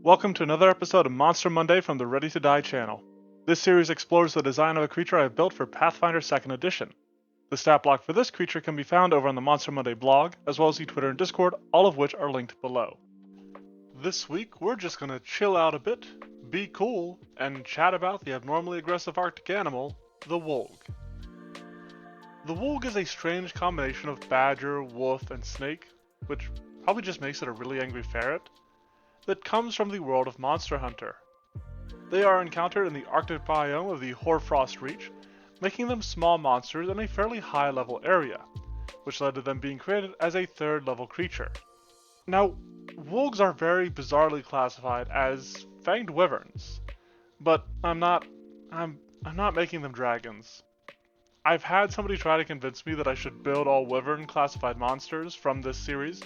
Welcome to another episode of Monster Monday from the Ready to Die channel. This series explores the design of a creature I have built for Pathfinder 2nd Edition. The stat block for this creature can be found over on the Monster Monday blog, as well as the Twitter and Discord, all of which are linked below. This week, we're just gonna chill out a bit, be cool, and chat about the abnormally aggressive Arctic animal, the Wulg. The Wulg is a strange combination of badger, wolf, and snake, which probably just makes it a really angry ferret, that comes from the world of Monster Hunter. They are encountered in the Arctic biome of the Hoarfrost Reach, making them small monsters in a fairly high level area, which led to them being created as a 3rd level creature. Now, Wulgs are very bizarrely classified as fanged wyverns, but I'm not making them dragons. I've had somebody try to convince me that I should build all wyvern classified monsters from this series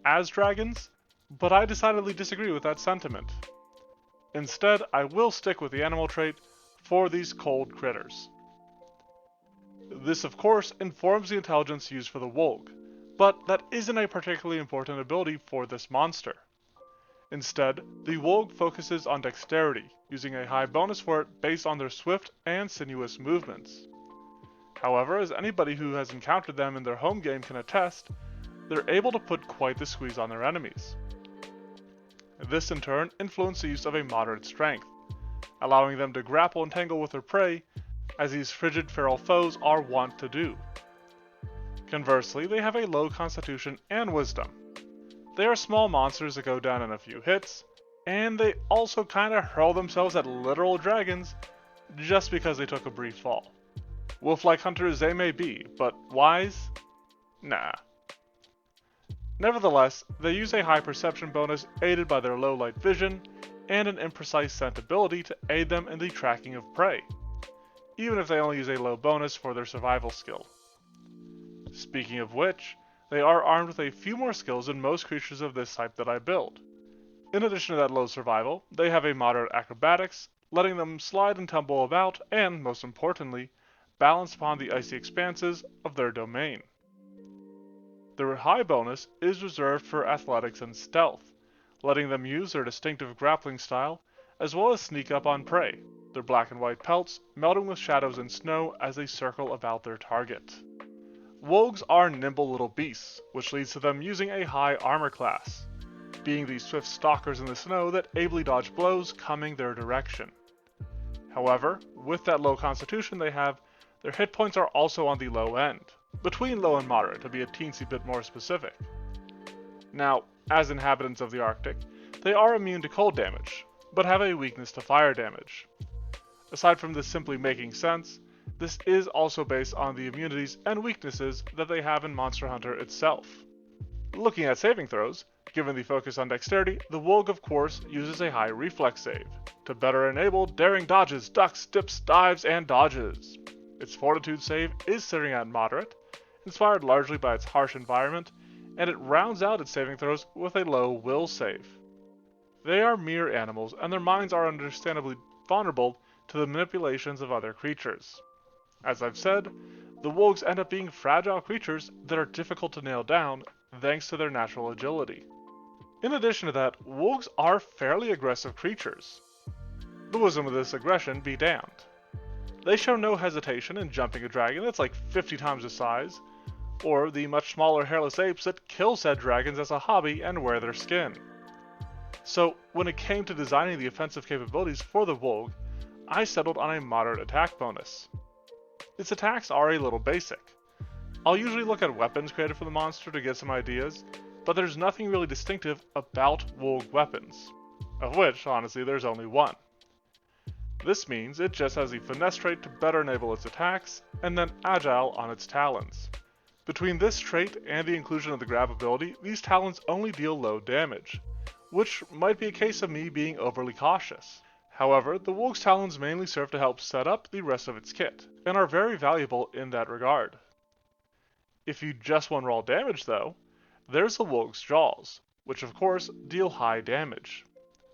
as dragons, but I decidedly disagree with that sentiment. Instead, I will stick with the animal trait for these cold critters. This, of course, informs the intelligence used for the Wulg, but that isn't a particularly important ability for this monster. Instead, the Wulg focuses on dexterity, using a high bonus for it based on their swift and sinuous movements. However, as anybody who has encountered them in their home game can attest, they're able to put quite the squeeze on their enemies. This in turn influences the use of a moderate strength, allowing them to grapple and tangle with their prey, as these frigid feral foes are wont to do. Conversely, they have a low constitution and wisdom. They are small monsters that go down in a few hits, and they also kinda hurl themselves at literal dragons just because they took a brief fall. Wolf-like hunters they may be, but wise? Nah. Nevertheless, they use a high perception bonus aided by their low light vision, and an imprecise scent ability to aid them in the tracking of prey, even if they only use a low bonus for their survival skill. Speaking of which, they are armed with a few more skills than most creatures of this type that I build. In addition to that low survival, they have a moderate acrobatics, letting them slide and tumble about, and, most importantly, balance upon the icy expanses of their domain. Their high bonus is reserved for athletics and stealth, letting them use their distinctive grappling style, as well as sneak up on prey, their black and white pelts melting with shadows and snow as they circle about their target. Wulgs are nimble little beasts, which leads to them using a high armor class, being the swift stalkers in the snow that ably dodge blows coming their direction. However, with that low constitution they have, their hit points are also on the low end, between low and moderate to be a teensy bit more specific. Now, as inhabitants of the Arctic, they are immune to cold damage, but have a weakness to fire damage. Aside from this simply making sense, this is also based on the immunities and weaknesses that they have in Monster Hunter itself. Looking at saving throws, given the focus on dexterity, the Wulg of course uses a high reflex save, to better enable daring dodges, ducks, dips, dives, and dodges. Its fortitude save is sitting at moderate, inspired largely by its harsh environment, and it rounds out its saving throws with a low will save. They are mere animals, and their minds are understandably vulnerable to the manipulations of other creatures. As I've said, the Wulgs end up being fragile creatures that are difficult to nail down thanks to their natural agility. In addition to that, Wulgs are fairly aggressive creatures. The wisdom of this aggression be damned. They show no hesitation in jumping a dragon that's like 50 times the size, or the much smaller hairless apes that kill said dragons as a hobby and wear their skin. So, when it came to designing the offensive capabilities for the Wulg, I settled on a moderate attack bonus. Its attacks are a little basic. I'll usually look at weapons created for the monster to get some ideas, but there's nothing really distinctive about Wulg weapons, of which, honestly, there's only one. This means it just has the finesse trait to better enable its attacks, and then agile on its talons. Between this trait and the inclusion of the grab ability, these talons only deal low damage, which might be a case of me being overly cautious. However, the Wulg's talons mainly serve to help set up the rest of its kit, and are very valuable in that regard. If you just want raw damage though, there's the Wulg's jaws, which of course deal high damage.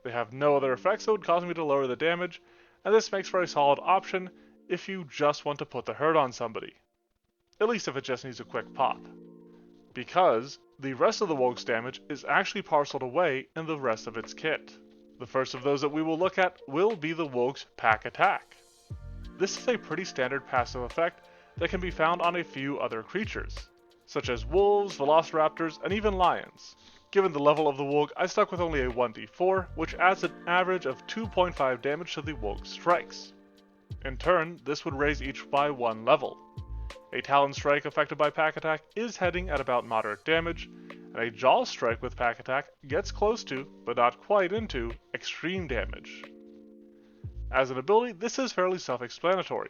They have no other effects that would cause me to lower the damage, and this makes for a solid option if you just want to put the hurt on somebody. At least if it just needs a quick pop. Because the rest of the Wulg's damage is actually parceled away in the rest of its kit. The first of those that we will look at will be the Wulg's Pack Attack. This is a pretty standard passive effect that can be found on a few other creatures, such as wolves, velociraptors, and even lions. Given the level of the Wulg, I stuck with only a 1d4, which adds an average of 2.5 damage to the Wulg's strikes. In turn, this would raise each by 1 level. A Talon Strike affected by Pack Attack is heading at about moderate damage, and a Jaw Strike with Pack Attack gets close to, but not quite into, extreme damage. As an ability, this is fairly self-explanatory,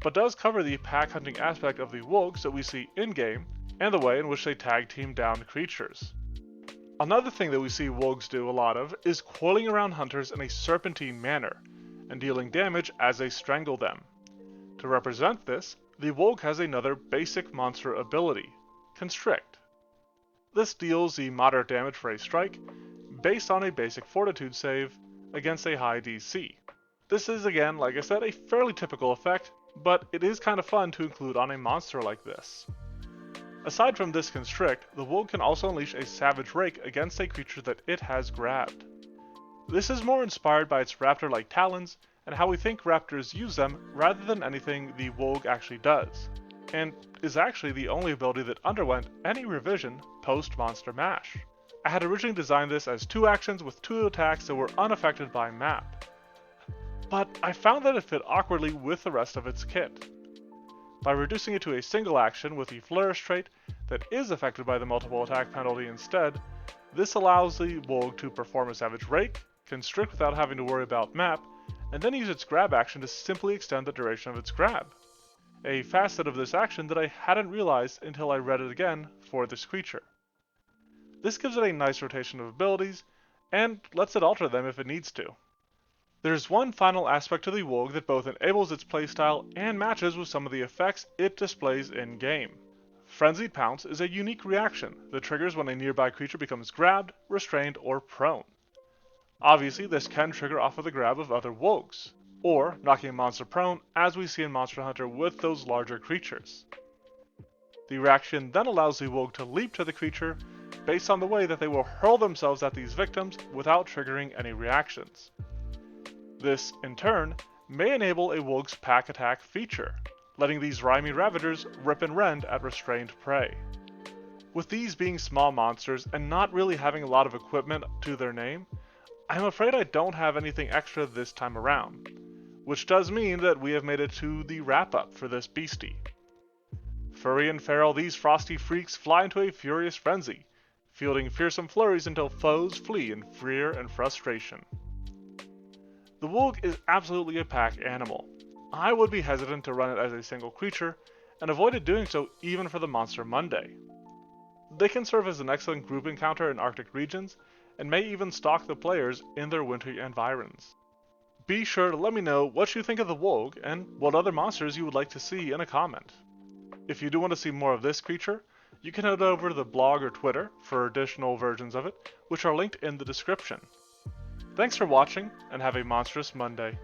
but does cover the pack hunting aspect of the Wulgs that we see in-game, and the way in which they tag team down creatures. Another thing that we see Wulgs do a lot of is coiling around hunters in a serpentine manner, and dealing damage as they strangle them. To represent this, the Wulg has another basic monster ability, Constrict. This deals the moderate damage for a strike, based on a basic fortitude save against a high DC. This is again, like I said, a fairly typical effect, but it is kind of fun to include on a monster like this. Aside from this Constrict, the Wulg can also unleash a Savage Rake against a creature that it has grabbed. This is more inspired by its raptor-like talons and how we think raptors use them rather than anything the Wulg actually does, and is actually the only ability that underwent any revision post-Monster Mash. I had originally designed this as 2 actions with 2 attacks that were unaffected by map, but I found that it fit awkwardly with the rest of its kit. By reducing it to a single action with the Flourish trait that is affected by the multiple attack penalty instead, this allows the Wulg to perform a Savage Rake, Constrict without having to worry about map, and then use its grab action to simply extend the duration of its grab. A facet of this action that I hadn't realized until I read it again for this creature. This gives it a nice rotation of abilities, and lets it alter them if it needs to. There's one final aspect to the Wulg that both enables its playstyle and matches with some of the effects it displays in-game. Frenzied Pounce is a unique reaction that triggers when a nearby creature becomes grabbed, restrained, or prone. Obviously, this can trigger off of the grab of other Wulgs, or knocking a monster prone as we see in Monster Hunter with those larger creatures. The reaction then allows the Wulg to leap to the creature based on the way that they will hurl themselves at these victims without triggering any reactions. This, in turn, may enable a Wulg's Pack Attack feature, letting these rhymy ravagers rip and rend at restrained prey. With these being small monsters and not really having a lot of equipment to their name, I'm afraid I don't have anything extra this time around, which does mean that we have made it to the wrap-up for this beastie. Furry and feral, these frosty freaks fly into a furious frenzy, fielding fearsome flurries until foes flee in fear and frustration. The Wulg is absolutely a pack animal. I would be hesitant to run it as a single creature, and avoided doing so even for the Monster Monday. They can serve as an excellent group encounter in Arctic regions, and may even stalk the players in their wintry environs. Be sure to let me know what you think of the Wulg, and what other monsters you would like to see in a comment. If you do want to see more of this creature, you can head over to the blog or Twitter for additional versions of it, which are linked in the description. Thanks for watching, and have a monstrous Monday.